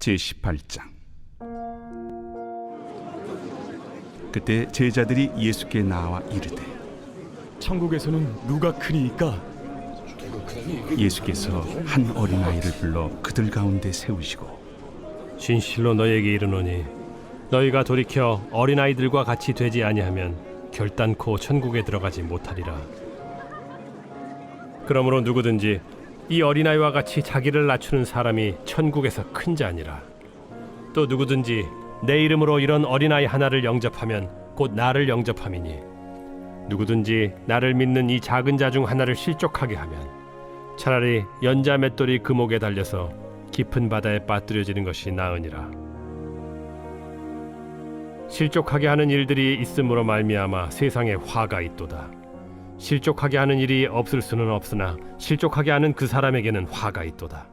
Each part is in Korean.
제18장. 그때 제자들이 예수께 나와 이르되 천국에서는 누가 크니이까? 예수께서 한 어린아이를 불러 그들 가운데 세우시고 진실로 너희에게 이르노니 너희가 돌이켜 어린아이들과 같이 되지 아니하면 결단코 천국에 들어가지 못하리라. 그러므로 누구든지 이 어린아이와 같이 자기를 낮추는 사람이 천국에서 큰 자니라. 또 누구든지 내 이름으로 이런 어린아이 하나를 영접하면 곧 나를 영접함이니 누구든지 나를 믿는 이 작은 자 중 하나를 실족하게 하면 차라리 연자 맷돌이 그 목에 달려서 깊은 바다에 빠뜨려지는 것이 나으니라. 실족하게 하는 일들이 있음으로 말미암아 세상에 화가 있도다. 실족하게 하는 일이 없을 수는 없으나 실족하게 하는 그 사람에게는 화가 있도다.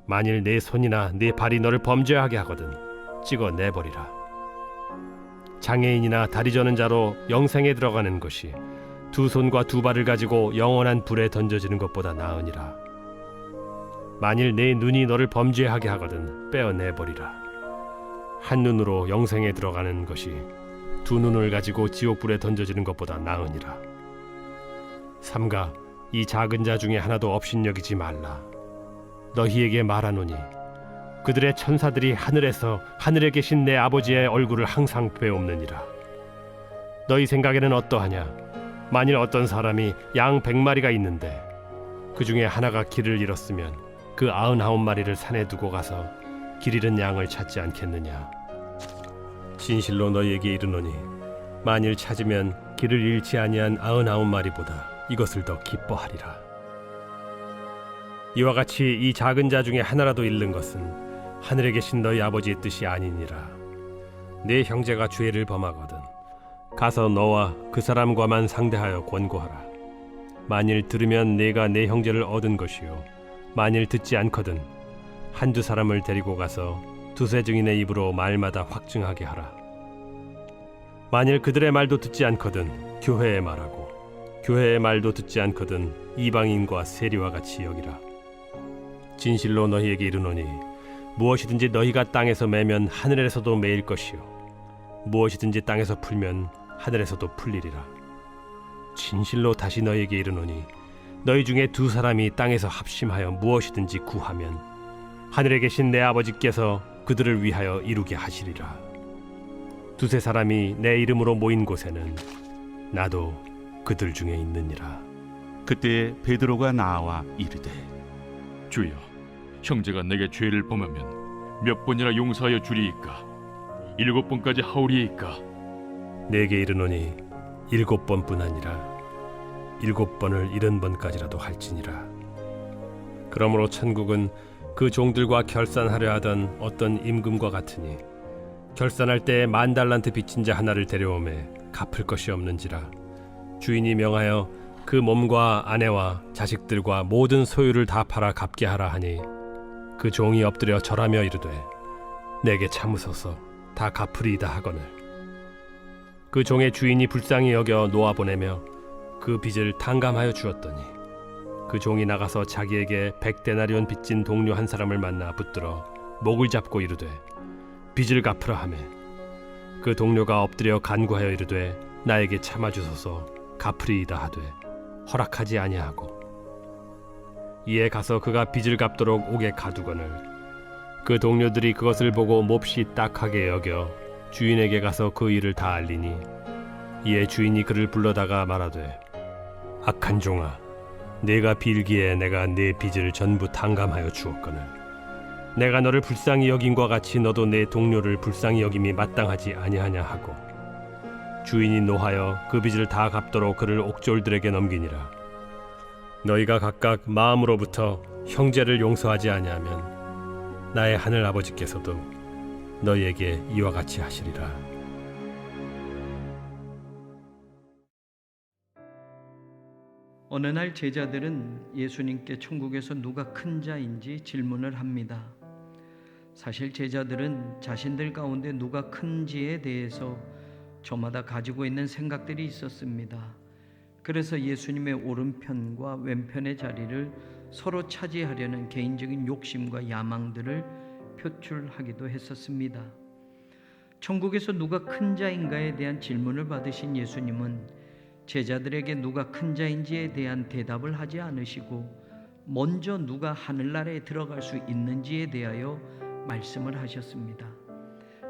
만일 내 손이나 내 발이 너를 범죄하게 하거든 찍어 내버리라. 장애인이나 다리 저는 자로 영생에 들어가는 것이 두 손과 두 발을 가지고 영원한 불에 던져지는 것보다 나으니라. 만일 내 눈이 너를 범죄하게 하거든 빼어내버리라. 한 눈으로 영생에 들어가는 것이 두 눈을 가지고 지옥불에 던져지는 것보다 나으니라. 삼가 이 작은 자 중에 하나도 업신여기지 말라. 너희에게 말하노니 그들의 천사들이 하늘에서 하늘에 계신 내 아버지의 얼굴을 항상 뵈옵느니라. 너희 생각에는 어떠하냐? 만일 어떤 사람이 양 100마리가 있는데 그 중에 하나가 길을 잃었으면 그 99마리를 산에 두고 가서 길 잃은 양을 찾지 않겠느냐? 진실로 너희에게 이르노니 만일 찾으면 길을 잃지 아니한 99마리보다 이것을 더 기뻐하리라. 이와 같이 이 작은 자 중에 하나라도 잃는 것은 하늘에 계신 너희 아버지의 뜻이 아니니라. 네 형제가 죄를 범하거든 가서 너와 그 사람과만 상대하여 권고하라. 만일 들으면 네가 네 형제를 얻은 것이요 만일 듣지 않거든 한두 사람을 데리고 가서 두세 증인의 입으로 말마다 확증하게 하라. 만일 그들의 말도 듣지 않거든 교회의 말하고 교회의 말도 듣지 않거든 이방인과 세리와 같이 여기라. 진실로 너희에게 이르노니 무엇이든지 너희가 땅에서 매면 하늘에서도 매일 것이요 무엇이든지 땅에서 풀면 하늘에서도 풀리리라. 진실로 다시 너희에게 이르노니 너희 중에 두 사람이 땅에서 합심하여 무엇이든지 구하면 하늘에 계신 내 아버지께서 그들을 위하여 이루게 하시리라. 두세 사람이 내 이름으로 모인 곳에는 나도 그들 중에 있느니라. 그때 베드로가 나와 이르되 주여, 형제가 내게 죄를 범하면 몇 번이나 용서하여 주리이까? 7번까지 하오리이까? 내게 이르노니 7번뿐 아니라 7번을 70번까지라도 할지니라. 그러므로 천국은 그 종들과 결산하려 하던 어떤 임금과 같으니 결산할 때 10,000달란트 빚진 자 하나를 데려오매 갚을 것이 없는지라. 주인이 명하여 그 몸과 아내와 자식들과 모든 소유를 다 팔아 갚게 하라 하니 그 종이 엎드려 절하며 이르되 내게 참으소서 다 갚으리이다 하거늘 그 종의 주인이 불쌍히 여겨 놓아보내며 그 빚을 탕감하여 주었더니 그 종이 나가서 자기에게 100데나리온 빚진 동료 한 사람을 만나 붙들어 목을 잡고 이르되 빚을 갚으라 하매 그 동료가 엎드려 간구하여 이르되 나에게 참아주소서 갚으리이다 하되 허락하지 아니하고 이에 가서 그가 빚을 갚도록 옥에 가두거늘 그 동료들이 그것을 보고 몹시 딱하게 여겨 주인에게 가서 그 일을 다 알리니 이에 주인이 그를 불러다가 말하되 악한 종아 내가 빌기에 내가 네 빚을 전부 탕감하여 주었거늘 내가 너를 불쌍히 여김과 같이 너도 내 동료를 불쌍히 여김이 마땅하지 아니하냐 하고 주인이 노하여 그 빚을 다 갚도록 그를 옥졸들에게 넘기니라. 너희가 각각 마음으로부터 형제를 용서하지 아니하면 나의 하늘 아버지께서도 너희에게 이와 같이 하시리라. 어느 날 제자들은 예수님께 천국에서 누가 큰 자인지 질문을 합니다. 사실 제자들은 자신들 가운데 누가 큰지에 대해서 저마다 가지고 있는 생각들이 있었습니다. 그래서 예수님의 오른편과 왼편의 자리를 서로 차지하려는 개인적인 욕심과 야망들을 표출하기도 했었습니다. 천국에서 누가 큰 자인가에 대한 질문을 받으신 예수님은 제자들에게 누가 큰 자인지에 대한 대답을 하지 않으시고 먼저 누가 하늘나라에 들어갈 수 있는지에 대하여 말씀을 하셨습니다.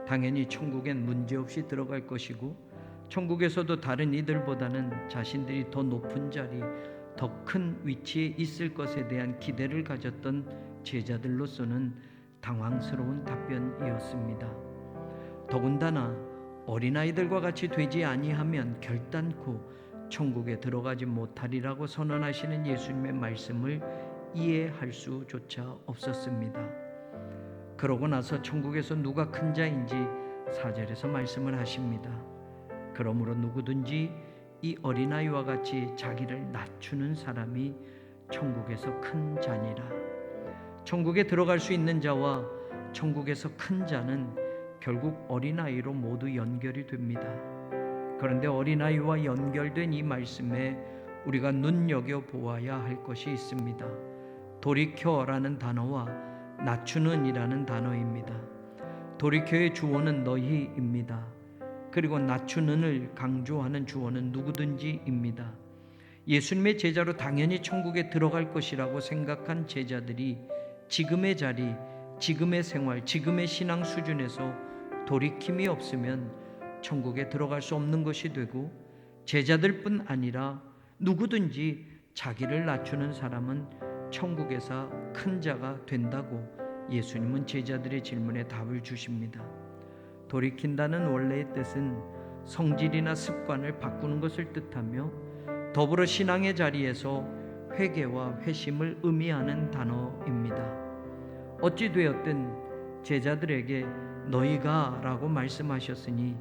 당연히 천국엔 문제없이 들어갈 것이고 천국에서도 다른 이들보다는 자신들이 더 높은 자리, 더 큰 위치에 있을 것에 대한 기대를 가졌던 제자들로서는 당황스러운 답변이었습니다. 더군다나 어린아이들과 같이 되지 아니하면 결단코 천국에 들어가지 못하리라고 선언하시는 예수님의 말씀을 이해할 수조차 없었습니다. 그러고 나서 천국에서 누가 큰 자인지 4절에서 말씀을 하십니다. 그러므로 누구든지 이 어린아이와 같이 자기를 낮추는 사람이 천국에서 큰 자니라. 천국에 들어갈 수 있는 자와 천국에서 큰 자는 결국 어린아이로 모두 연결이 됩니다. 그런데 어린아이와 연결된 이 말씀에 우리가 눈여겨보아야 할 것이 있습니다. 돌이켜라는 단어와 낮추는이라는 단어입니다. 돌이켜의 주어는 너희입니다. 그리고 낮추는을 강조하는 주어는 누구든지입니다. 예수님의 제자로 당연히 천국에 들어갈 것이라고 생각한 제자들이 지금의 자리, 지금의 생활, 지금의 신앙 수준에서 돌이킴이 없으면 천국에 들어갈 수 없는 것이 되고, 제자들뿐 아니라 누구든지 자기를 낮추는 사람은 천국에서 큰 자가 된다고 예수님은 제자들의 질문에 답을 주십니다. 돌이킨다는 원래의 뜻은 성질이나 습관을 바꾸는 것을 뜻하며 더불어 신앙의 자리에서 회개와 회심을 의미하는 단어입니다. 어찌 되었든 제자들에게 너희가 라고 말씀하셨으니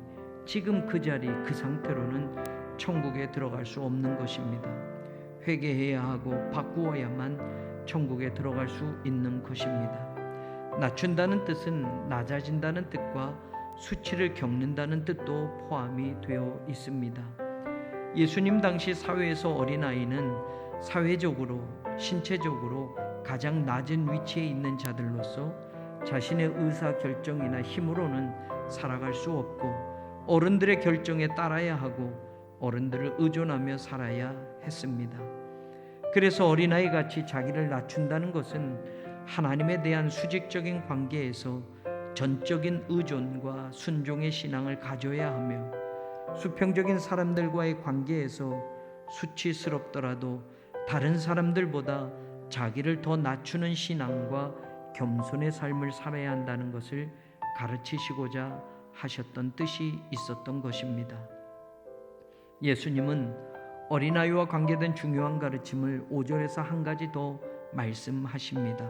지금 그 자리, 그 상태로는 천국에 들어갈 수 없는 것입니다. 회개해야 하고 바꾸어야만 천국에 들어갈 수 있는 것입니다. 낮춘다는 뜻은 낮아진다는 뜻과 수치를 겪는다는 뜻도 포함이 되어 있습니다. 예수님 당시 사회에서 어린아이는 사회적으로, 신체적으로 가장 낮은 위치에 있는 자들로서 자신의 의사결정이나 힘으로는 살아갈 수 없고 어른들의 결정에 따라야 하고 어른들을 의존하며 살아야 했습니다. 그래서 어린아이같이 자기를 낮춘다는 것은 하나님에 대한 수직적인 관계에서 전적인 의존과 순종의 신앙을 가져야 하며 수평적인 사람들과의 관계에서 수치스럽더라도 다른 사람들보다 자기를 더 낮추는 신앙과 겸손의 삶을 살아야 한다는 것을 가르치시고자 하셨던 뜻이 있었던 것입니다. 예수님은 어린아이와 관계된 중요한 가르침을 5절에서 한 가지 더 말씀하십니다.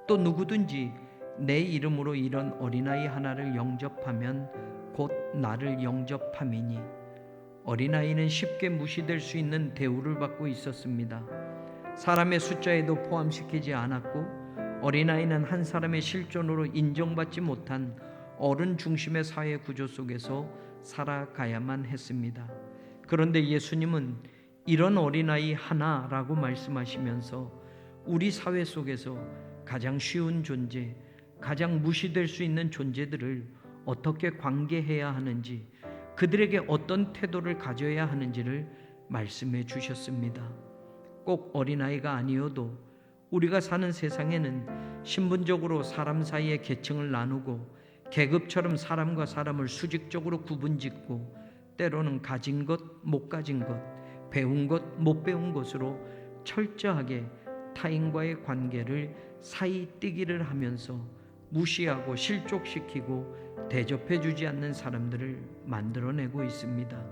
또 누구든지 내 이름으로 이런 어린아이 하나를 영접하면 곧 나를 영접함이니. 어린아이는 쉽게 무시될 수 있는 대우를 받고 있었습니다. 사람의 숫자에도 포함시키지 않았고 어린아이는 한 사람의 실존으로 인정받지 못한 어른 중심의 사회 구조 속에서 살아가야만 했습니다. 그런데 예수님은 이런 어린아이 하나라고 말씀하시면서 우리 사회 속에서 가장 쉬운 존재, 가장 무시될 수 있는 존재들을 어떻게 관계해야 하는지, 그들에게 어떤 태도를 가져야 하는지를 말씀해 주셨습니다. 꼭 어린아이가 아니어도 우리가 사는 세상에는 신분적으로 사람 사이의 계층을 나누고 계급처럼 사람과 사람을 수직적으로 구분짓고 때로는 가진 것, 못 가진 것, 배운 것, 못 배운 것으로 철저하게 타인과의 관계를 사이뛰기를 하면서 무시하고 실족시키고 대접해주지 않는 사람들을 만들어내고 있습니다.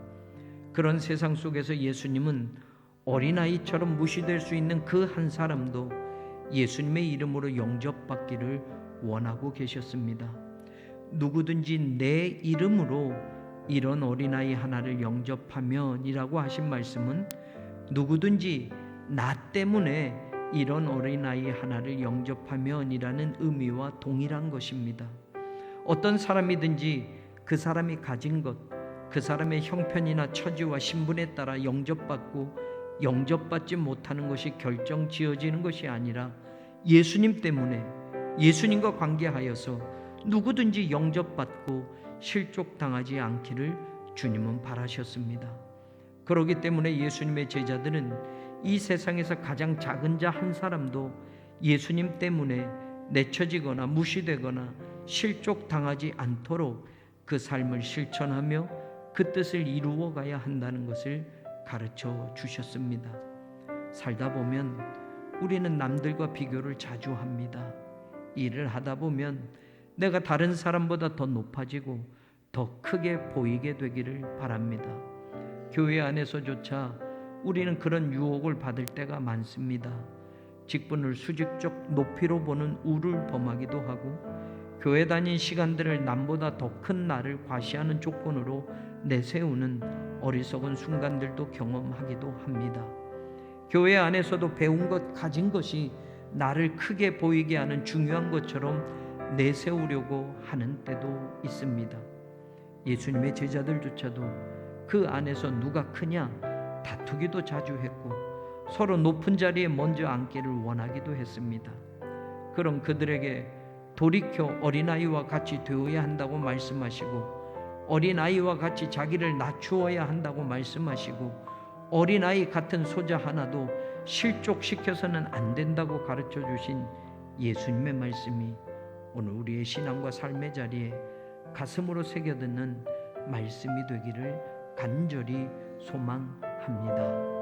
그런 세상 속에서 예수님은 어린아이처럼 무시될 수 있는 그 한 사람도 예수님의 이름으로 영접받기를 원하고 계셨습니다. 누구든지 내 이름으로 이런 어린아이 하나를 영접하면이라고 하신 말씀은 누구든지 나 때문에 이런 어린아이 하나를 영접하면이라는 의미와 동일한 것입니다. 어떤 사람이든지 그 사람이 가진 것, 그 사람의 형편이나 처지와 신분에 따라 영접받고 영접받지 못하는 것이 결정 지어지는 것이 아니라 예수님 때문에 예수님과 관계하여서 누구든지 영접받고 실족당하지 않기를 주님은 바라셨습니다. 그렇기 때문에 예수님의 제자들은 이 세상에서 가장 작은 자 한 사람도 예수님 때문에 내쳐지거나 무시되거나 실족당하지 않도록 그 삶을 실천하며 그 뜻을 이루어가야 한다는 것을 가르쳐 주셨습니다. 살다 보면 우리는 남들과 비교를 자주 합니다. 일을 하다 보면 내가 다른 사람보다 더 높아지고 더 크게 보이게 되기를 바랍니다. 교회 안에서조차 우리는 그런 유혹을 받을 때가 많습니다. 직분을 수직적 높이로 보는 우를 범하기도 하고 교회 다닌 시간들을 남보다 더 큰 나를 과시하는 조건으로 내세우는 어리석은 순간들도 경험하기도 합니다. 교회 안에서도 배운 것, 가진 것이 나를 크게 보이게 하는 중요한 것처럼 내세우려고 하는 때도 있습니다. 예수님의 제자들조차도 그 안에서 누가 크냐 다투기도 자주 했고 서로 높은 자리에 먼저 앉기를 원하기도 했습니다. 그럼 그들에게 돌이켜 어린아이와 같이 되어야 한다고 말씀하시고 어린아이와 같이 자기를 낮추어야 한다고 말씀하시고 어린아이 같은 소자 하나도 실족시켜서는 안 된다고 가르쳐 주신 예수님의 말씀이 오늘 우리의 신앙과 삶의 자리에 가슴으로 새겨듣는 말씀이 되기를 간절히 소망합니다.